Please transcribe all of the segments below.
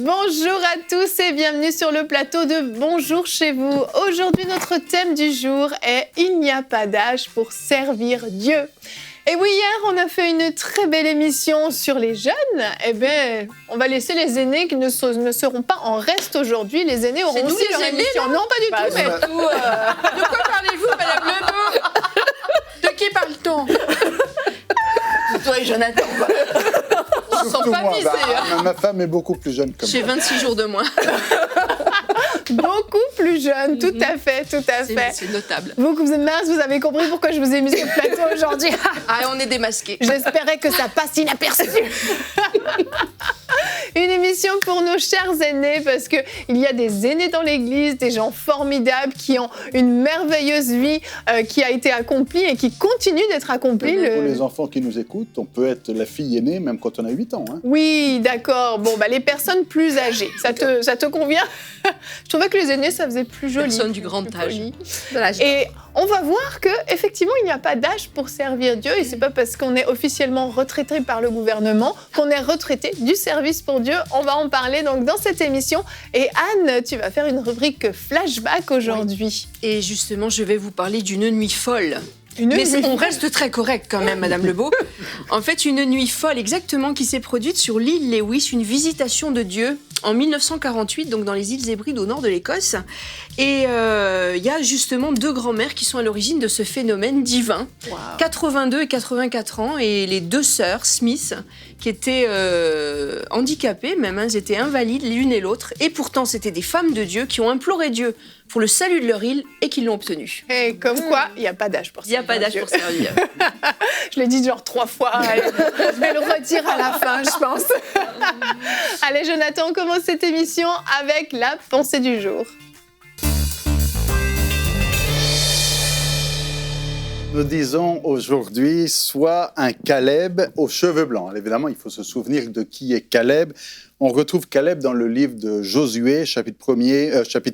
Bonjour à tous et bienvenue sur le plateau de Bonjour chez vous. Aujourd'hui, notre thème du jour est « Il n'y a pas d'âge pour servir Dieu ». Et oui, hier, on a fait une très belle émission sur les jeunes. Eh bien, on va laisser les aînés qui ne seront pas en reste aujourd'hui. Les aînés auront aussi leur émission. Non, pas du tout. Mais... De quoi parlez-vous, Madame Lebeau? De qui parle-t-on? Toi et Jonathan, quoi. On s'en pas visé. Ma femme est beaucoup plus jeune que moi. J'ai 26 jours de moins. Beaucoup plus jeune, tout à fait. C'est notable. Vous avez compris pourquoi je vous ai mis sur le plateau aujourd'hui. Ah, on est démasqués. J'espérais que ça passe inaperçu. Une émission pour nos chers aînés, parce qu'il y a des aînés dans l'Église, des gens formidables qui ont une merveilleuse vie qui a été accomplie et qui continue d'être accomplie. Pour les enfants qui nous écoutent, on peut être la fille aînée même quand on a 8 ans. Hein. Oui, d'accord. Bon, les personnes plus âgées, ça te convient? Je trouvais que les aînés, ça faisait plus joli. Personnes du grand âge. Et on va voir qu'effectivement, il n'y a pas d'âge pour servir Dieu. Et c'est pas parce qu'on est officiellement retraité par le gouvernement qu'on est retraité du service pour Dieu. On va en parler donc dans cette émission. Et Anne, tu vas faire une rubrique flashback aujourd'hui. Oui. Et justement, je vais vous parler d'une nuit folle. On reste très correct quand même, Madame Lebeau. En fait, une nuit folle exactement qui s'est produite sur l'île Lewis, une visitation de Dieu en 1948, donc dans les îles Hébrides au nord de l'Écosse. Et il y a justement deux grands-mères qui sont à l'origine de ce phénomène divin. Wow. 82 et 84 ans, et les deux sœurs Smith, qui étaient handicapées, même, elles étaient invalides l'une et l'autre. Et pourtant, c'était des femmes de Dieu qui ont imploré Dieu pour le salut de leur île et qui l'ont obtenu. Et comme quoi, il n'y a pas d'âge pour servir. Il n'y a pas d'âge pour servir. Je l'ai dit genre 3 fois. Allez, je vais le redire à la fin, je pense. Allez, Jonathan, on commence cette émission avec la pensée du jour. Nous disons aujourd'hui, sois un Caleb aux cheveux blancs. Alors, évidemment, il faut se souvenir de qui est Caleb. On retrouve Caleb dans le livre de Josué, chapitre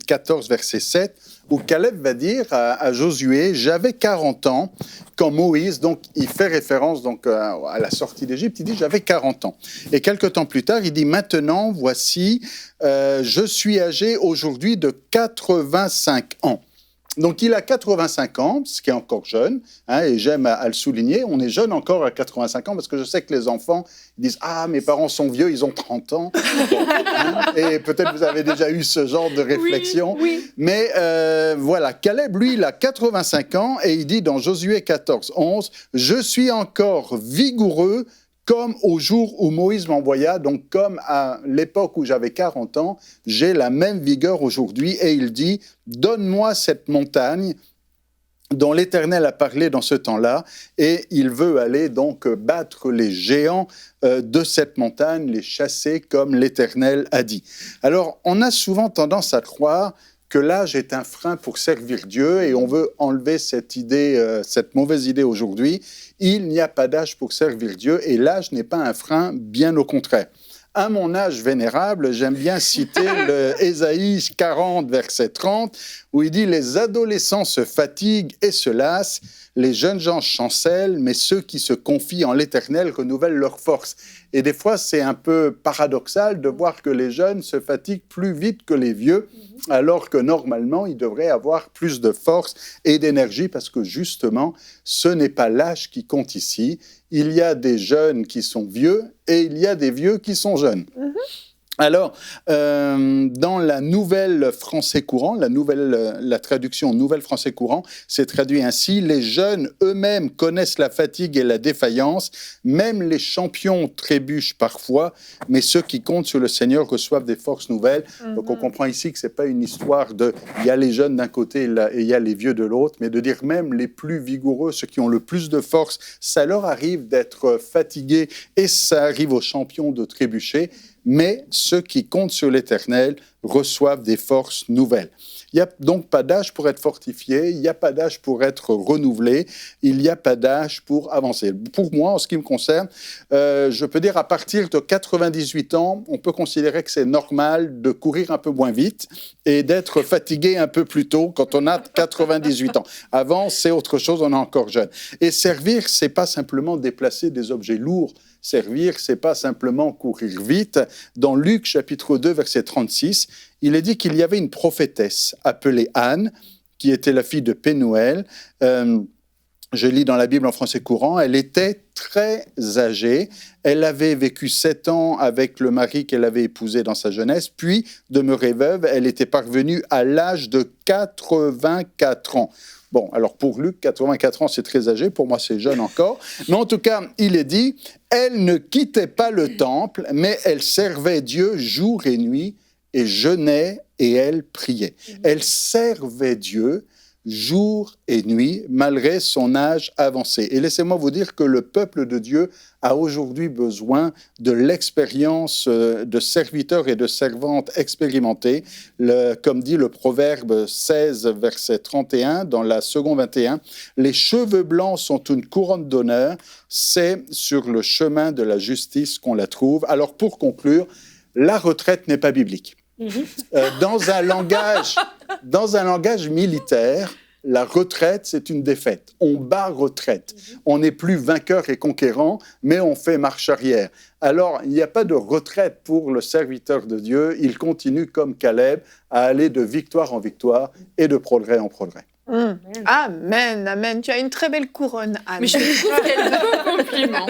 14, verset 7, où Caleb va dire à Josué « J'avais 40 ans quand Moïse », donc il fait référence donc, à la sortie d'Égypte, il dit « J'avais 40 ans ». Et quelques temps plus tard, il dit « Maintenant, voici, je suis âgé aujourd'hui de 85 ans ». Donc, il a 85 ans, ce qui est encore jeune, hein, et j'aime à le souligner. On est jeune encore à 85 ans parce que je sais que les enfants disent « Ah, mes parents sont vieux, ils ont 30 ans. » Et peut-être vous avez déjà eu ce genre de réflexion. Oui. Mais voilà, Caleb, lui, il a 85 ans et il dit dans Josué 14, 11 « Je suis encore vigoureux comme au jour où Moïse m'envoya, donc comme à l'époque où j'avais 40 ans, j'ai la même vigueur aujourd'hui. » Et il dit, « Donne-moi cette montagne dont l'Éternel a parlé dans ce temps-là. » Et il veut aller donc battre les géants de cette montagne, les chasser comme l'Éternel a dit. Alors, on a souvent tendance à croire que l'âge est un frein pour servir Dieu et on veut enlever cette idée, cette mauvaise idée aujourd'hui. Il n'y a pas d'âge pour servir Dieu et l'âge n'est pas un frein, bien au contraire. À mon âge vénérable, j'aime bien citer le Ésaïe 40, verset 30, où il dit « Les adolescents se fatiguent et se lassent, les jeunes gens chancellent, mais ceux qui se confient en l'Éternel renouvellent leur force. » Et des fois, c'est un peu paradoxal de voir que les jeunes se fatiguent plus vite que les vieux, alors que normalement, ils devraient avoir plus de force et d'énergie, parce que justement, ce n'est pas l'âge qui compte ici. Il y a des jeunes qui sont vieux et il y a des vieux qui sont jeunes. Alors, dans la Nouvelle Français courant, la traduction Nouvelle Français courant, c'est traduit ainsi « Les jeunes eux-mêmes connaissent la fatigue et la défaillance, même les champions trébuchent parfois, mais ceux qui comptent sur le Seigneur reçoivent des forces nouvelles. » Donc, on comprend ici que ce n'est pas une histoire de « il y a les jeunes d'un côté et il y a les vieux de l'autre », mais de dire même les plus vigoureux, ceux qui ont le plus de force, ça leur arrive d'être fatigués et ça arrive aux champions de trébucher. mais ceux qui comptent sur l'Éternel reçoivent des forces nouvelles. Il n'y a donc pas d'âge pour être fortifié, il n'y a pas d'âge pour être renouvelé, il n'y a pas d'âge pour avancer. Pour moi, en ce qui me concerne, je peux dire à partir de 98 ans, on peut considérer que c'est normal de courir un peu moins vite et d'être fatigué un peu plus tôt quand on a 98 ans. Avant, c'est autre chose, on est encore jeune. Et servir, c'est pas simplement déplacer des objets lourds. Servir, c'est pas simplement courir vite. Dans Luc, chapitre 2, verset 36, il est dit qu'il y avait une prophétesse appelée Anne, qui était la fille de Pénuel. Je lis dans la Bible en français courant, elle était très âgée. Elle avait vécu 7 ans avec le mari qu'elle avait épousé dans sa jeunesse, puis, demeurée veuve, elle était parvenue à l'âge de 84 ans. Bon, alors pour Luc, 84 ans, c'est très âgé. Pour moi, c'est jeune encore. Mais en tout cas, il est dit, elle ne quittait pas le temple, mais elle servait Dieu jour et nuit, et jeûnait et elle priait. Elle servait Dieu jour et nuit, malgré son âge avancé. Et laissez-moi vous dire que le peuple de Dieu a aujourd'hui besoin de l'expérience de serviteurs et de servantes expérimentés. Comme dit le Proverbe 16, verset 31, dans la seconde 21, « Les cheveux blancs sont une couronne d'honneur, c'est sur le chemin de la justice qu'on la trouve. » Alors pour conclure, la retraite n'est pas biblique. Dans un langage militaire, la retraite, c'est une défaite. On bat retraite. On n'est plus vainqueur et conquérant, mais on fait marche arrière. Alors, il n'y a pas de retraite pour le serviteur de Dieu. Il continue, comme Caleb, à aller de victoire en victoire et de progrès en progrès. Amen, amen. Tu as une très belle couronne, Anne. Mais je trouve qu'elle veut compliment.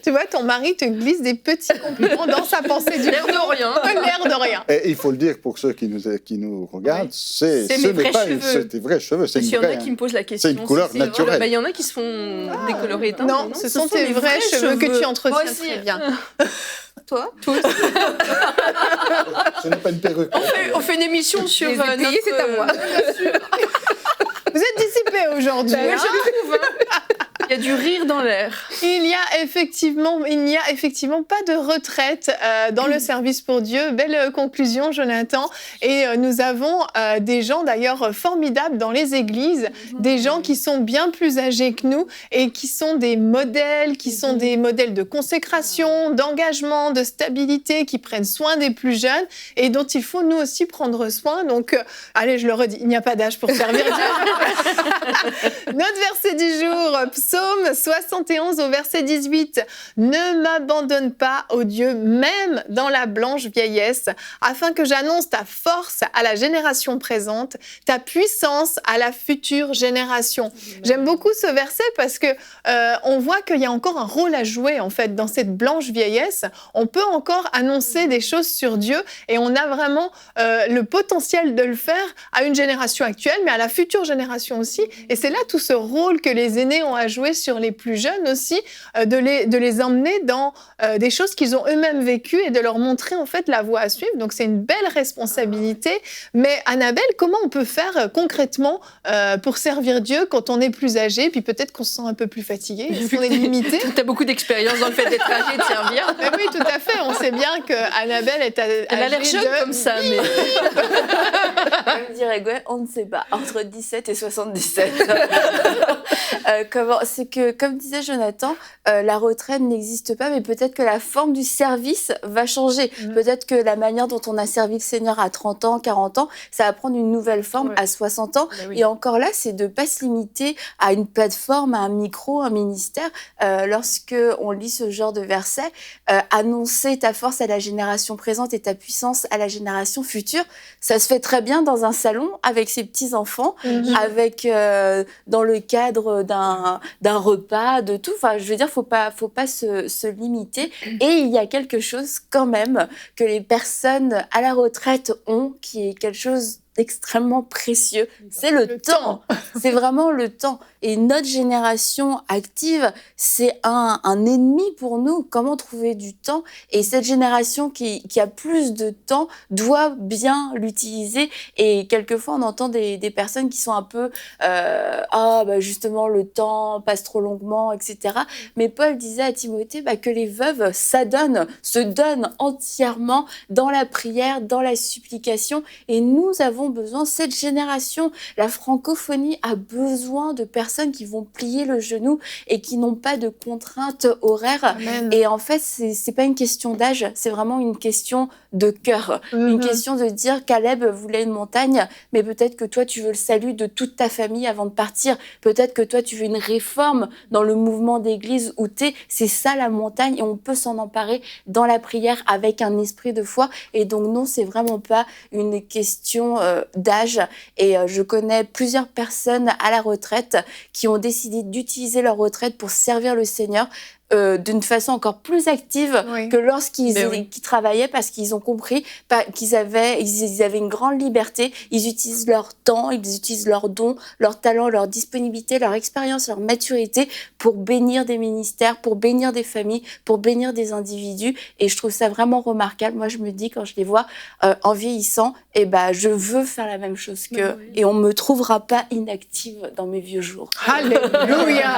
Tu vois, ton mari te glisse des petits compliments dans sa pensée du L'air de rien. L'air de rien. Et il faut le dire pour ceux qui nous regardent, Oui. ce mes n'est vrais pas cheveux. des vrais cheveux. C'est Il y en a qui me posent la question. c'est une couleur naturelle. Il y en a qui se font décolorer. Non, ce sont tes vrais cheveux que tu entretiens Moi aussi. très bien. Toi aussi. Ce n'est pas une perruque. On fait une émission sur Les épayés, c'est à moi. Bien sûr. Vous êtes dissipés aujourd'hui. Ouais, hein. je trouve. Il y a du rire dans l'air. Il n'y a effectivement pas de retraite dans le service pour Dieu. Belle conclusion, Jonathan. Et nous avons des gens d'ailleurs formidables dans les églises, des gens qui sont bien plus âgés que nous et qui sont des modèles, qui sont des modèles de consécration, d'engagement, de stabilité, qui prennent soin des plus jeunes et dont il faut nous aussi prendre soin. Donc, allez, je le redis, il n'y a pas d'âge pour servir Dieu. Notre verset du jour, Psaume 71 au verset 18. « Ne m'abandonne pas, ô Dieu, même dans la blanche vieillesse, afin que j'annonce ta force à la génération présente, ta puissance à la future génération. » J'aime beaucoup ce verset parce que on voit qu'il y a encore un rôle à jouer en fait dans cette blanche vieillesse. On peut encore annoncer des choses sur Dieu et on a vraiment le potentiel de le faire à une génération actuelle, mais à la future génération aussi. Et c'est là tout ce rôle que les aînés ont à jouer sur les plus jeunes aussi, de les emmener dans des choses qu'ils ont eux-mêmes vécues et de leur montrer en fait la voie à suivre. Donc c'est une belle responsabilité. Mais Annabelle, comment on peut faire concrètement pour servir Dieu quand on est plus âgé, puis peut-être qu'on se sent un peu plus fatigué, est-ce qu'on est limité? Tu as beaucoup d'expérience dans le fait d'être âgé et de servir. Mais oui, tout à fait. On sait bien que Annabelle est âgée Elle a l'air jeune comme ça, mais... Comme dirait Gwen, on ne sait pas. Entre 17 et 77. Comme disait Jonathan, la retraite n'existe pas, mais peut-être que la forme du service va changer. Peut-être que la manière dont on a servi le Seigneur à 30 ans, 40 ans, ça va prendre une nouvelle forme à 60 ans. Ben oui. Et encore là, c'est de ne pas se limiter à une plateforme, à un micro, un ministère. Lorsque on lit ce genre de verset, annoncer ta force à la génération présente et ta puissance à la génération future, ça se fait très bien dans un salon avec ses petits-enfants, avec dans le cadre d'un repas, de tout. Enfin, je veux dire, faut pas se limiter. Et il y a quelque chose quand même que les personnes à la retraite ont, qui est quelque chose extrêmement précieux, c'est le temps. C'est vraiment le temps. Et notre génération active, c'est un ennemi pour nous. Comment trouver du temps? Et cette génération qui a plus de temps doit bien l'utiliser. Et quelquefois, on entend des personnes qui sont un peu justement, le temps passe trop longuement, etc. Mais Paul disait à Timothée que les veuves se donnent entièrement dans la prière, dans la supplication. Et nous avons besoin, cette génération, la francophonie a besoin de personnes qui vont plier le genou et qui n'ont pas de contraintes horaires. Amen. Et en fait, c'est pas une question d'âge, c'est vraiment une question de cœur. Une question de dire, Caleb voulait une montagne, mais peut-être que toi, tu veux le salut de toute ta famille avant de partir. Peut-être que toi, tu veux une réforme dans le mouvement d'église où t'es. C'est ça la montagne et on peut s'en emparer dans la prière avec un esprit de foi. Et donc non, c'est vraiment pas une question d'âge. Et je connais plusieurs personnes à la retraite qui ont décidé d'utiliser leur retraite pour servir le Seigneur d'une façon encore plus active que lorsqu'ils qu'ils travaillaient, parce qu'ils ont compris qu'ils avaient une grande liberté. Ils utilisent leur temps, ils utilisent leurs dons, leur talent, leur disponibilité, leur expérience, leur maturité pour bénir des ministères, pour bénir des familles, pour bénir des individus. Et je trouve ça vraiment remarquable. Moi, je me dis, quand je les vois en vieillissant, je veux faire la même chose qu'eux. Et on me trouvera pas inactive dans mes vieux jours. Alléluia.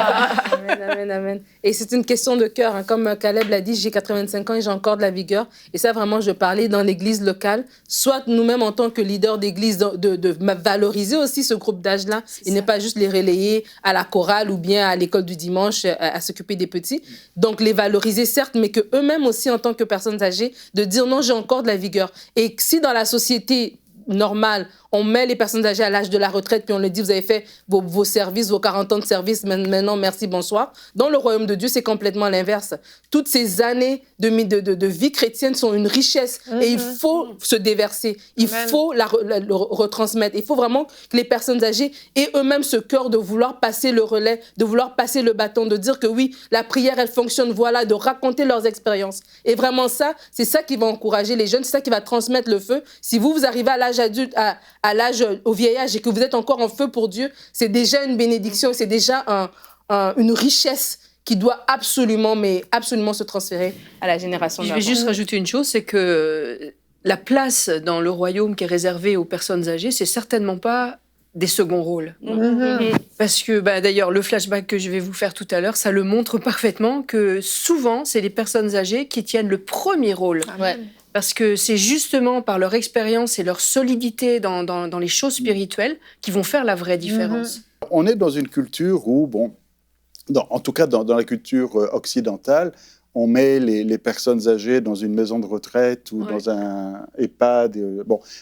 Amen, amen, amen. Et c'est une question de cœur. Comme Caleb l'a dit, j'ai 85 ans et j'ai encore de la vigueur. Et ça, vraiment, je parlais dans l'église locale. Soit nous-mêmes, en tant que leaders d'église, de valoriser aussi ce groupe d'âge-là. Et ne pas juste les relayer à la chorale ou bien à l'école du dimanche, à s'occuper des petits. Donc, les valoriser, certes, mais qu'eux-mêmes aussi, en tant que personnes âgées, de dire non, j'ai encore de la vigueur. Et si dans la société normale, on met les personnes âgées à l'âge de la retraite, puis on leur dit, vous avez fait vos services, vos 40 ans de service, maintenant, merci, bonsoir. Dans le royaume de Dieu, c'est complètement l'inverse. Toutes ces années de vie chrétienne sont une richesse et il faut se déverser. Il faut le retransmettre. Il faut vraiment que les personnes âgées aient eux-mêmes ce cœur de vouloir passer le relais, de vouloir passer le bâton, de dire que oui, la prière, elle fonctionne, voilà, de raconter leurs expériences. Et vraiment ça, c'est ça qui va encourager les jeunes, c'est ça qui va transmettre le feu. Si vous arrivez à l'âge adulte, à l'âge, au vieil âge, et que vous êtes encore en feu pour Dieu, c'est déjà une bénédiction, c'est déjà une richesse qui doit absolument se transférer à la génération d'avant. Je vais juste rajouter une chose, c'est que la place dans le royaume qui est réservée aux personnes âgées, c'est certainement pas des seconds rôles. Parce que, d'ailleurs, le flashback que je vais vous faire tout à l'heure, ça le montre parfaitement que souvent, c'est les personnes âgées qui tiennent le premier rôle. Parce que c'est justement par leur expérience et leur solidité dans les choses spirituelles qui vont faire la vraie différence. On est dans une culture où, en tout cas dans la culture occidentale, on met les personnes âgées dans une maison de retraite ou dans un EHPAD.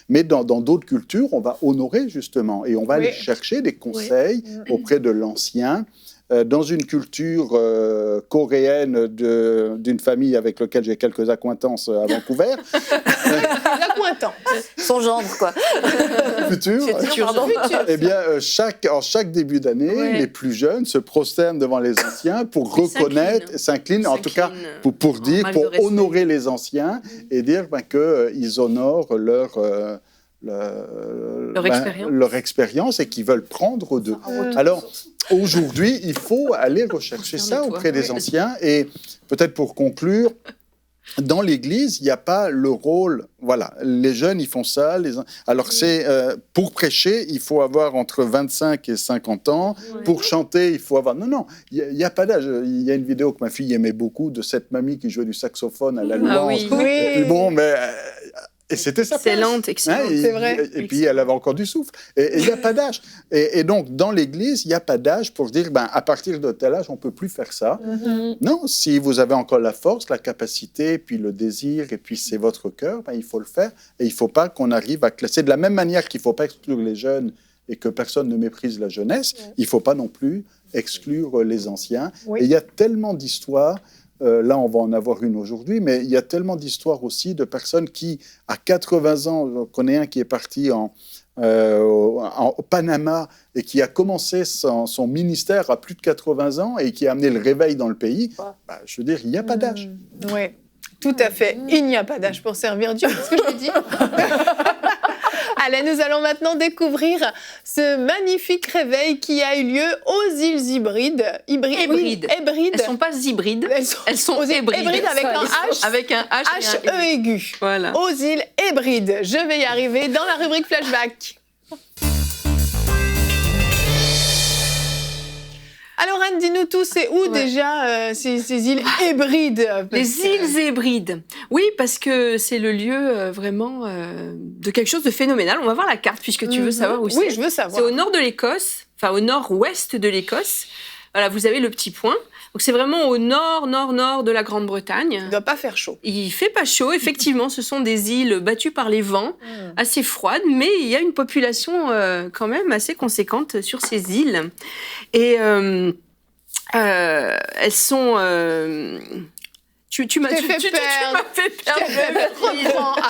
Mais dans d'autres cultures, on va honorer justement et on va aller chercher des conseils auprès de l'ancien. Dans une culture coréenne d'une famille avec laquelle j'ai quelques accointances à Vancouver. Accointances. Son gendre, quoi. Futur. Eh bien, en chaque début d'année, les plus jeunes se prosternent devant les anciens pour reconnaître, s'inclinent, en tout cas pour honorer les anciens et dire qu'ils honorent leur expérience et qu'ils veulent prendre d'eux. Alors, aujourd'hui, il faut aller rechercher ça auprès des anciens. Et peut-être pour conclure, dans l'Église, il n'y a pas le rôle... Voilà, les jeunes, ils font ça. Alors, pour prêcher, il faut avoir entre 25 et 50 ans. Pour chanter, il faut avoir... Non, il n'y a pas d'âge. Il y a une vidéo que ma fille aimait beaucoup de cette mamie qui jouait du saxophone à la louange. Et puis et c'était sa place. Excellente, excellente. C'est vrai. Et puis, elle avait encore du souffle. Et il n'y a pas d'âge. Et donc, dans l'Église, il n'y a pas d'âge pour dire, à partir de tel âge, on ne peut plus faire ça. Non, si vous avez encore la force, la capacité, puis le désir, et puis c'est votre cœur, il faut le faire. Et il ne faut pas qu'on arrive à classer. De la même manière qu'il ne faut pas exclure les jeunes et que personne ne méprise la jeunesse, il ne faut pas non plus exclure les anciens. Et il y a tellement d'histoires. Là, on va en avoir une aujourd'hui, mais il y a tellement d'histoires aussi de personnes qui, à 80 ans, je connais un qui est parti au Panama et qui a commencé son ministère à plus de 80 ans et qui a amené le réveil dans le pays. Je veux dire, il n'y a pas d'âge. Oui, tout à fait. Il n'y a pas d'âge pour servir Dieu. Est-ce que je le dis? Allez, nous allons maintenant découvrir ce magnifique réveil qui a eu lieu aux îles Hybrides. Hybrides. Hybrides. Elles sont pas hybrides, elles sont aux îles hybrides. Hybrides avec un H. Avec un H et un H-E aigu. Voilà. Aux îles Hébrides. Je vais y arriver dans la rubrique flashback. Alors Anne, dis-nous tout, c'est où déjà ces îles Hébrides? Les îles Hébrides. Oui, parce que c'est le lieu vraiment de quelque chose de phénoménal. On va voir la carte puisque tu veux savoir où c'est. Oui, je veux savoir. C'est au nord de l'Écosse, enfin au nord-ouest de l'Écosse. Voilà, vous avez le petit point. Donc c'est vraiment au nord de la Grande-Bretagne. Il ne doit pas faire chaud. Il fait pas chaud, effectivement. Ce sont des îles battues par les vents, assez froides, mais il y a une population quand même assez conséquente sur ces îles. Et elles sont... Tu m'as fait perdre.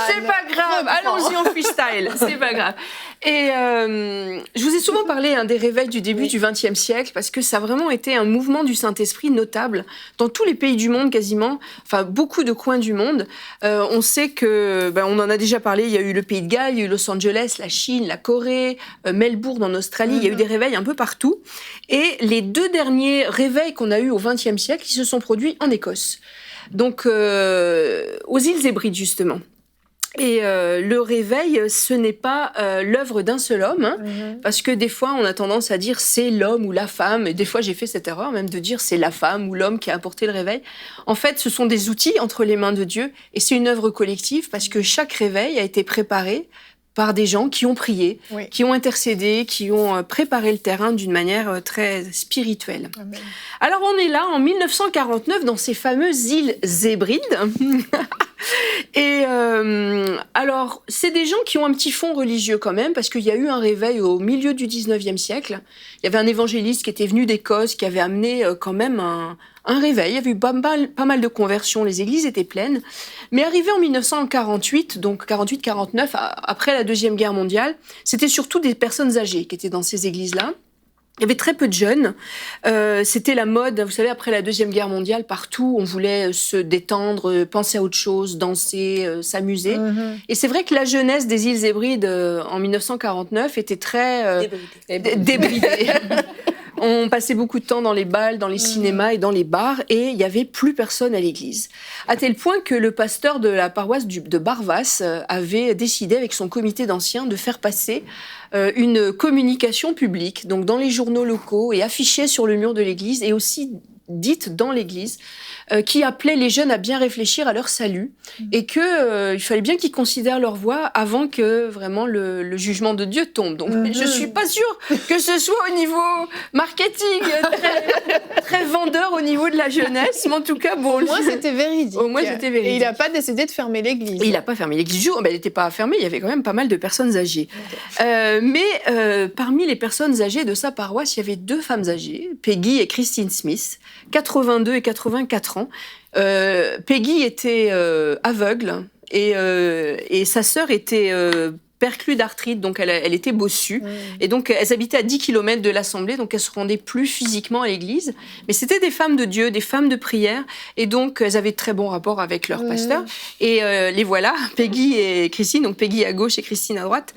C'est pas grave. Allons-y en freestyle. C'est pas grave. Et je vous ai souvent parlé des réveils du début du XXe siècle parce que ça a vraiment été un mouvement du Saint-Esprit notable dans tous les pays du monde quasiment, enfin beaucoup de coins du monde. On sait que, on en a déjà parlé, il y a eu le Pays de Galles, il y a eu Los Angeles, la Chine, la Corée, Melbourne en Australie, il y a eu des réveils un peu partout. Et les 2 derniers réveils qu'on a eus au XXe siècle, ils se sont produits en Écosse. Donc, aux îles Hébrides, justement. Et le réveil, ce n'est pas l'œuvre d'un seul homme, parce que des fois, on a tendance à dire c'est l'homme ou la femme, et des fois, j'ai fait cette erreur même de dire c'est la femme ou l'homme qui a apporté le réveil. En fait, ce sont des outils entre les mains de Dieu, et c'est une œuvre collective, parce que chaque réveil a été préparé par des gens qui ont prié, qui ont intercédé, qui ont préparé le terrain d'une manière très spirituelle. Amen. Alors on est là en 1949 dans ces fameuses îles Hébrides. Et alors c'est des gens qui ont un petit fond religieux quand même, parce qu'il y a eu un réveil au milieu du 19e siècle. Il y avait un évangéliste qui était venu d'Écosse, qui avait amené quand même un réveil. Il y avait eu pas mal de conversions, les églises étaient pleines. Mais arrivé en 1948, donc 48-49, après la Deuxième Guerre mondiale, c'était surtout des personnes âgées qui étaient dans ces églises-là. Il y avait très peu de jeunes. C'était la mode, vous savez, après la Deuxième Guerre mondiale, partout, on voulait se détendre, penser à autre chose, danser, s'amuser. Et c'est vrai que la jeunesse des îles Hébrides en 1949 était très débridée. On passait beaucoup de temps dans les bals, dans les cinémas et dans les bars, et il n'y avait plus personne à l'église. À tel point que le pasteur de la paroisse de Barvas avait décidé, avec son comité d'anciens, de faire passer une communication publique, donc dans les journaux locaux, et affichée sur le mur de l'église, et aussi dite dans l'église, qui appelait les jeunes à bien réfléchir à leur salut, et que il fallait bien qu'ils considèrent leur voix avant que vraiment le jugement de Dieu tombe. Donc je suis pas sûre que ce soit au niveau marketing très vendeur au niveau de la jeunesse, mais en tout cas bon. Au moins c'était véridique. Au moins c'était véridique. Et il n'a pas décidé de fermer l'église. Et il n'a pas fermé l'église. Elle n'était pas fermée. Il y avait quand même pas mal de personnes âgées. Mais parmi les personnes âgées de sa paroisse, il y avait 2 femmes âgées, Peggy et Christine Smith, 82 et 84 ans. Peggy était aveugle et sa sœur était perclue d'arthrite, donc elle était bossue. Et donc, elles habitaient à 10 km de l'Assemblée, donc elles se rendaient plus physiquement à l'église. Mais c'était des femmes de Dieu, des femmes de prière, et donc elles avaient de très bons rapports avec leur pasteur. Et les voilà, Peggy et Christine, donc Peggy à gauche et Christine à droite.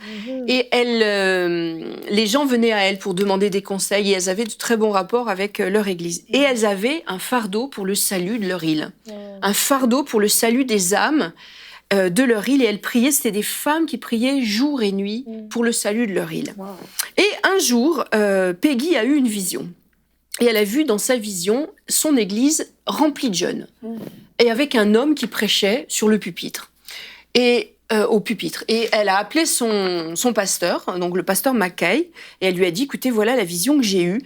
Et les gens venaient à elles pour demander des conseils, et elles avaient de très bons rapports avec leur église. Et elles avaient un fardeau pour le salut de leur île. Un fardeau pour le salut des âmes de leur île, et elles priaient, c'était des femmes qui priaient jour et nuit pour le salut de leur île. Et un jour, Peggy a eu une vision. Et elle a vu dans sa vision son église remplie de jeunes. Et avec un homme qui prêchait sur le pupitre. Et au pupitre. Et elle a appelé son pasteur, donc le pasteur Mackay, et elle lui a dit, écoutez, voilà la vision que j'ai eue.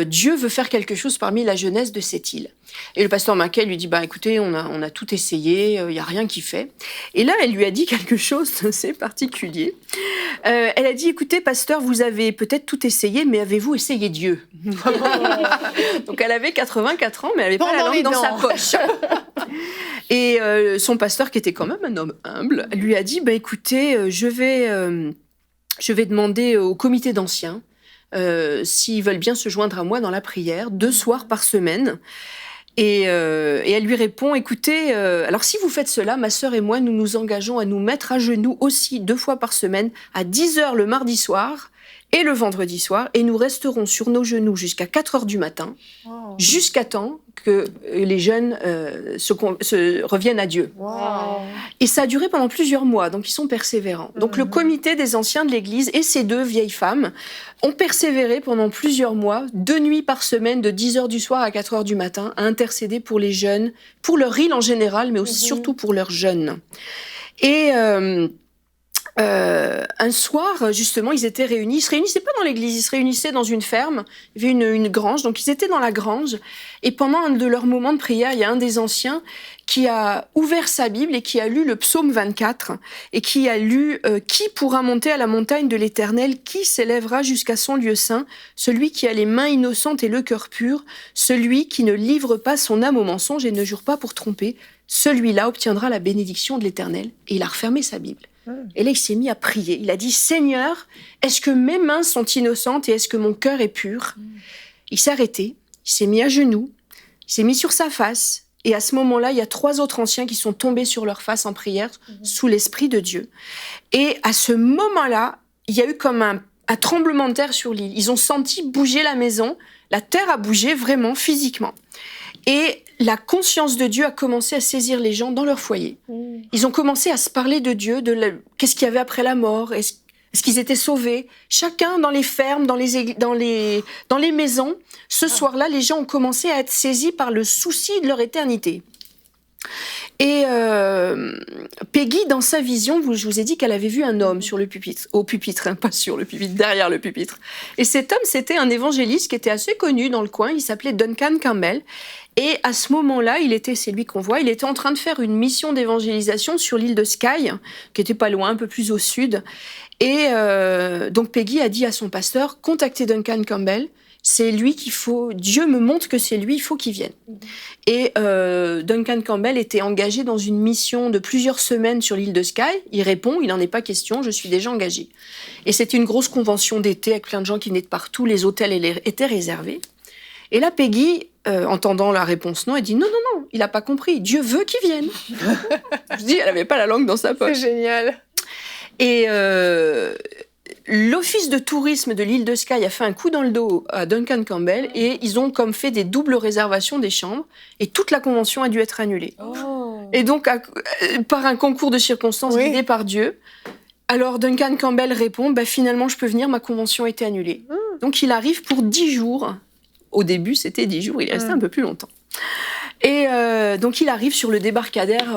Dieu veut faire quelque chose parmi la jeunesse de cette île. Et le pasteur Mackay lui dit, écoutez, on a tout essayé, il n'y a rien qui fait. Et là, elle lui a dit quelque chose d'assez particulier. Elle a dit, écoutez, pasteur, vous avez peut-être tout essayé, mais avez-vous essayé Dieu? Donc elle avait 84 ans, mais elle n'avait pas la langue dans sa poche. Et son pasteur, qui était quand même un homme humble, lui a dit, écoutez, je vais demander au comité d'anciens s'ils veulent bien se joindre à moi dans la prière, 2 soirs par semaine. Et elle lui répond, écoutez, alors si vous faites cela, ma sœur et moi, nous nous engageons à nous mettre à genoux aussi 2 fois par semaine, à 10h le mardi soir et le vendredi soir, et nous resterons sur nos genoux jusqu'à 4h du matin, jusqu'à temps que les jeunes se reviennent à Dieu. Et ça a duré pendant plusieurs mois, donc ils sont persévérants. Donc le comité des anciens de l'Église et ces 2 vieilles femmes ont persévéré pendant plusieurs mois, 2 nuits par semaine, de 10h du soir à 4h du matin, à intercéder pour les jeunes, pour leur île en général, mais aussi surtout pour leurs jeunes. Et un soir, justement, ils étaient réunis. Ils se réunissaient pas dans l'église, ils se réunissaient dans une ferme. Il y avait une grange, donc ils étaient dans la grange. Et pendant un de leurs moments de prière, il y a un des anciens qui a ouvert sa Bible et qui a lu le psaume 24 et qui a lu « Qui pourra monter à la montagne de l'Éternel? Qui s'élèvera jusqu'à son lieu saint? Celui qui a les mains innocentes et le cœur pur, celui qui ne livre pas son âme au mensonge et ne jure pas pour tromper, celui-là obtiendra la bénédiction de l'Éternel. » Et il a refermé sa Bible. Et là, il s'est mis à prier. Il a dit « Seigneur, est-ce que mes mains sont innocentes et est-ce que mon cœur est pur ?» Il s'est arrêté, il s'est mis à genoux, il s'est mis sur sa face. Et à ce moment-là, il y a 3 autres anciens qui sont tombés sur leur face en prière, sous l'Esprit de Dieu. Et à ce moment-là, il y a eu comme un tremblement de terre sur l'île. Ils ont senti bouger la maison. La terre a bougé vraiment, physiquement. Et la conscience de Dieu a commencé à saisir les gens dans leur foyer. Ils ont commencé à se parler de Dieu, qu'est-ce qu'il y avait après la mort, est-ce qu'ils étaient sauvés? Chacun dans les fermes, dans les maisons, ce soir-là, les gens ont commencé à être saisis par le souci de leur éternité. Et Peggy, dans sa vision, je vous ai dit qu'elle avait vu un homme sur le pupitre, au pupitre, hein, pas sur le pupitre, derrière le pupitre. Et cet homme, c'était un évangéliste qui était assez connu dans le coin, il s'appelait Duncan Campbell. Et à ce moment-là, c'est lui qu'on voit, il était en train de faire une mission d'évangélisation sur l'île de Skye, qui était pas loin, un peu plus au sud. Et donc Peggy a dit à son pasteur, contactez Duncan Campbell, c'est lui qu'il faut, Dieu me montre que c'est lui, il faut qu'il vienne. Et Duncan Campbell était engagé dans une mission de plusieurs semaines sur l'île de Skye. Il répond, il n'en est pas question, je suis déjà engagé. Et c'était une grosse convention d'été avec plein de gens qui venaient de partout, les hôtels étaient réservés. Et là, Peggy, entendant la réponse non, elle dit non, il n'a pas compris, Dieu veut qu'il vienne. Je dis, elle n'avait pas la langue dans sa poche. C'est génial. Et l'office de tourisme de l'île de Skye a fait un coup dans le dos à Duncan Campbell et ils ont comme fait des doubles réservations des chambres et toute la convention a dû être annulée. Et donc, par un concours de circonstances guidé par Dieu, alors Duncan Campbell répond, finalement je peux venir, ma convention a été annulée. Donc il arrive pour 10 jours. Au début, c'était 10 jours, il est resté un peu plus longtemps. Et donc, il arrive sur le débarcadère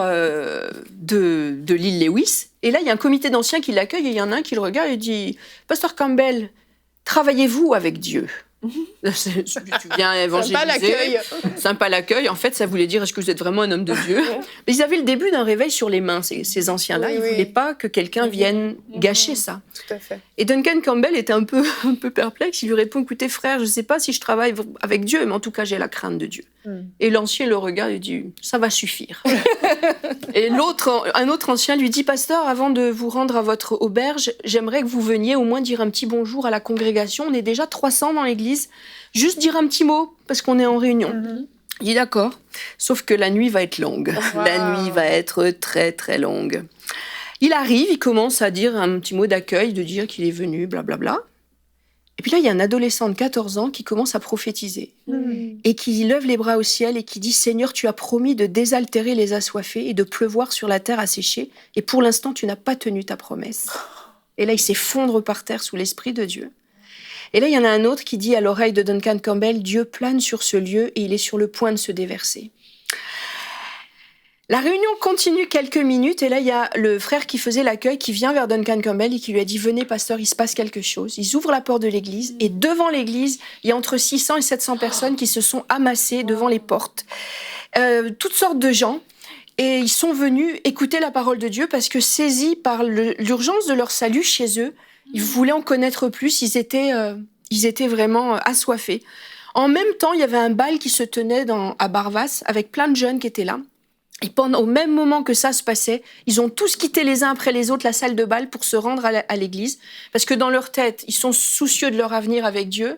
de l'île Lewis. Et là, il y a un comité d'anciens qui l'accueille et il y en a un qui le regarde et dit « Pasteur Campbell, travaillez-vous avec Dieu ?» Tu viens évangéliser. Sympa l'accueil. Sympa l'accueil. En fait, ça voulait dire, est-ce que vous êtes vraiment un homme de Dieu? Mais ils avaient le début d'un réveil sur les mains, ces anciens-là. Ils ne voulaient pas que quelqu'un vienne gâcher ça. Tout à fait. Et Duncan Campbell était un peu perplexe. Il lui répond, écoutez frère, je ne sais pas si je travaille avec Dieu, mais en tout cas, j'ai la crainte de Dieu. Et l'ancien le regarde et dit, ça va suffire. Et un autre ancien lui dit, pasteur, avant de vous rendre à votre auberge, j'aimerais que vous veniez au moins dire un petit bonjour à la congrégation. On est déjà 300 dans l'église. Juste dire un petit mot, parce qu'on est en réunion. Il dit d'accord, sauf que la nuit va être longue. La nuit va être très très longue. Il arrive, il commence à dire un petit mot d'accueil, de dire qu'il est venu, blablabla. Et puis là, il y a un adolescent de 14 ans qui commence à prophétiser. Et qui lève les bras au ciel et qui dit « Seigneur, tu as promis de désaltérer les assoiffés et de pleuvoir sur la terre asséchée. Et pour l'instant, tu n'as pas tenu ta promesse. » Et là, il s'effondre par terre sous l'Esprit de Dieu. Et là, il y en a un autre qui dit à l'oreille de Duncan Campbell, Dieu plane sur ce lieu et il est sur le point de se déverser. La réunion continue quelques minutes et là, il y a le frère qui faisait l'accueil qui vient vers Duncan Campbell et qui lui a dit, venez pasteur, il se passe quelque chose. Ils ouvrent la porte de l'église et devant l'église, il y a entre 600 et 700 personnes qui se sont amassées devant les portes. Toutes sortes de gens. Et ils sont venus écouter la parole de Dieu parce que saisis par l'urgence de leur salut chez eux, ils voulaient en connaître plus, ils étaient vraiment assoiffés. En même temps, il y avait un bal qui se tenait à Barvas avec plein de jeunes qui étaient là. Et au même moment que ça se passait, ils ont tous quitté les uns après les autres la salle de bal pour se rendre à l'église. Parce que dans leur tête, ils sont soucieux de leur avenir avec Dieu.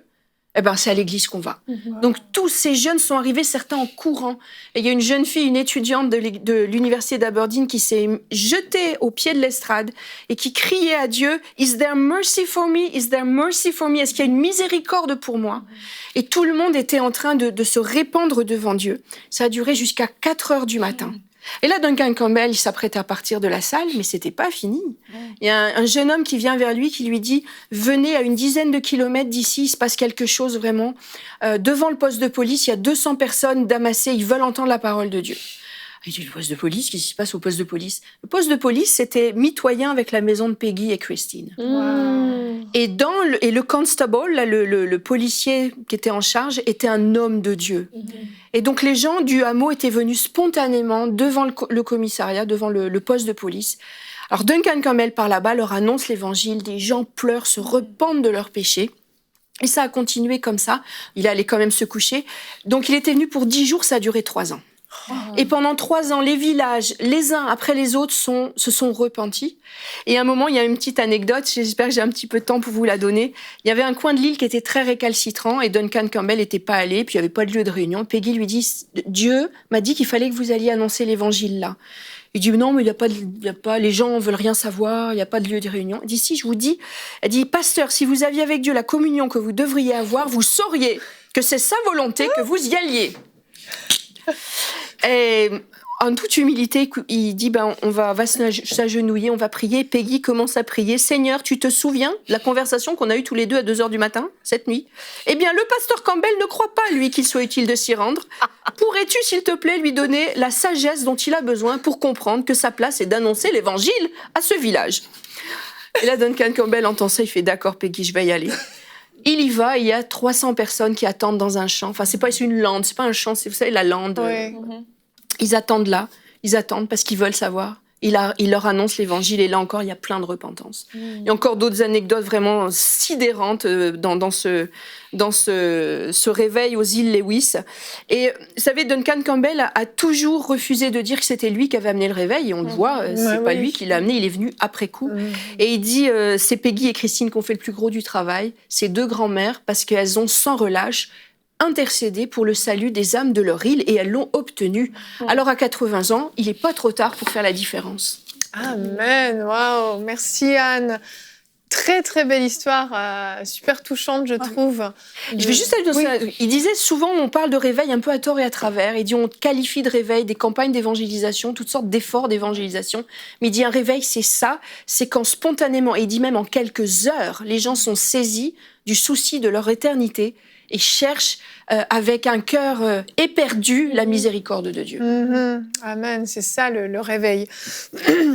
eh ben, c'est à l'église qu'on va. Donc, tous ces jeunes sont arrivés, certains en courant. Et il y a une jeune fille, une étudiante de l'université d'Aberdeen qui s'est jetée au pied de l'estrade et qui criait à Dieu, « Is there mercy for me? Is there mercy for me? Est-ce qu'il y a une miséricorde pour moi ?» Et tout le monde était en train de se répandre devant Dieu. Ça a duré jusqu'à 4 heures du matin. Et là, Duncan Campbell, il s'apprête à partir de la salle, mais c'était pas fini. Il y a un jeune homme qui vient vers lui, qui lui dit « Venez à une dizaine de kilomètres d'ici, il se passe quelque chose vraiment. Devant le poste de police, il y a 200 personnes d'amassées, ils veulent entendre la parole de Dieu. » Il dit « Le poste de police, qu'est-ce qui se passe au poste de police ?» Le poste de police, c'était mitoyen avec la maison de Peggy et Christine. Et le constable, là, le policier qui était en charge, était un homme de Dieu. Et donc les gens du hameau étaient venus spontanément devant le commissariat, devant le poste de police. Alors Duncan Campbell, par là-bas, leur annonce l'évangile, des gens pleurent, se repentent de leurs péchés. Et ça a continué comme ça. Il allait quand même se coucher. Donc il était venu pour 10 jours, ça a duré 3 ans. Et pendant 3 ans, les villages, les uns après les autres, se sont repentis. Et à un moment, il y a une petite anecdote, j'espère que j'ai un petit peu de temps pour vous la donner. Il y avait un coin de l'île qui était très récalcitrant et Duncan Campbell n'était pas allé, puis il n'y avait pas de lieu de réunion. Peggy lui dit « Dieu m'a dit qu'il fallait que vous alliez annoncer l'évangile là. » Il dit « Non, mais il y a pas, les gens veulent rien savoir, il n'y a pas de lieu de réunion. » Il dit « Si, je vous dis. » Elle dit « Pasteur, si vous aviez avec Dieu la communion que vous devriez avoir, vous sauriez que c'est sa volonté que vous y alliez. » Et en toute humilité, il dit on va s'agenouiller, on va prier. Peggy commence à prier. Seigneur, tu te souviens de la conversation qu'on a eue tous les deux à 2 heures du matin, cette nuit? Eh bien, le pasteur Campbell ne croit pas, lui, qu'il soit utile de s'y rendre. Pourrais-tu, s'il te plaît, lui donner la sagesse dont il a besoin pour comprendre que sa place est d'annoncer l'évangile à ce village? Et là, Duncan Campbell entend ça, il fait d'accord, Peggy, je vais y aller. Il y va, et il y a 300 personnes qui attendent dans un champ. Enfin, c'est pas une lande, c'est pas un champ, c'est, vous savez, la lande. Ouais. Ils attendent là, ils attendent parce qu'ils veulent savoir. Il leur annonce l'évangile et là encore, il y a plein de repentance. Il y a encore d'autres anecdotes vraiment sidérantes dans ce réveil aux îles Lewis. Et vous savez, Duncan Campbell a toujours refusé de dire que c'était lui qui avait amené le réveil. Et on le voit, c'est pas lui qui l'a amené, il est venu après coup. Et il dit, c'est Peggy et Christine qui ont fait le plus gros du travail, ces 2 grands-mères, parce qu'elles ont sans relâche intercédé pour le salut des âmes de leur île et elles l'ont obtenu. Alors à 80 ans, il n'est pas trop tard pour faire la différence. Amen, waouh, merci Anne. Très très belle histoire, super touchante je trouve. Je vais juste ajouter il disait souvent, on parle de réveil un peu à tort et à travers, il dit on qualifie de réveil des campagnes d'évangélisation, toutes sortes d'efforts d'évangélisation, mais il dit un réveil c'est ça, c'est quand spontanément, et il dit même en quelques heures, les gens sont saisis du souci de leur éternité et cherchent avec un cœur éperdu la miséricorde de Dieu. Amen, c'est ça le réveil.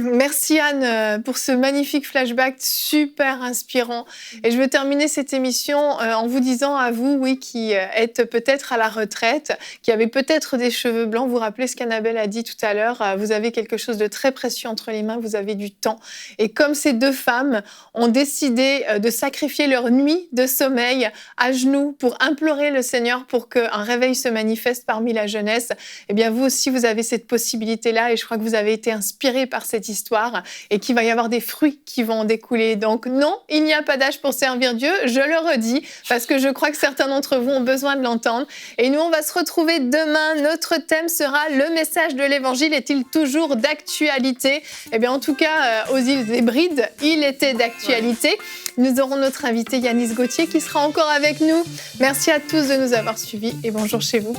Merci Anne pour ce magnifique flashback super inspirant. Et je veux terminer cette émission en vous disant à vous, oui, qui êtes peut-être à la retraite, qui avez peut-être des cheveux blancs, vous rappelez ce qu'Annabelle a dit tout à l'heure, vous avez quelque chose de très précieux entre les mains, vous avez du temps. Et comme ces 2 femmes ont décidé de sacrifier leur nuit de sommeil à genoux pour implorer le Seigneur pour qu'un réveil se manifeste parmi la jeunesse, eh bien vous aussi vous avez cette possibilité-là et je crois que vous avez été inspirés par cette histoire et qu'il va y avoir des fruits qui vont en découler. Donc non, il n'y a pas d'âge pour servir Dieu, je le redis parce que je crois que certains d'entre vous ont besoin de l'entendre. Et nous, on va se retrouver demain. Notre thème sera « Le message de l'Évangile est-il toujours d'actualité ?» Eh bien en tout cas, aux îles Hébrides, il était d'actualité. Nous aurons notre invité Yanis Gauthier qui sera encore avec nous. Merci à tous de nous avoir suivis et bonjour chez vous.